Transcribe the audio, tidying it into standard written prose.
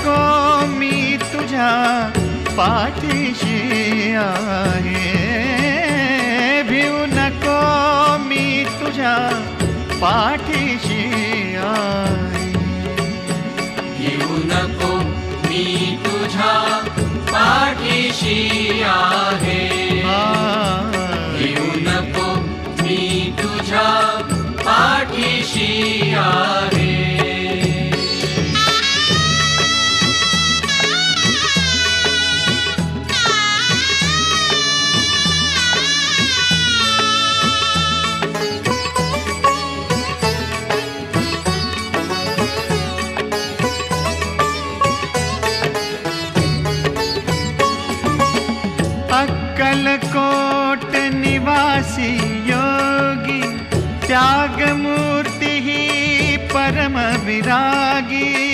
नको मी तुझ्या पाठीशी आहे, भिऊ नको मी तुझ्या पाठीशी आहे, भिऊ नको मी तुझ्या पाठीशी आहे, भिऊ नको मी तुझ्या पाठीशी आहे. अक्कलकोट निवासी योगी त्यागमूर्ति ही परम विरागी,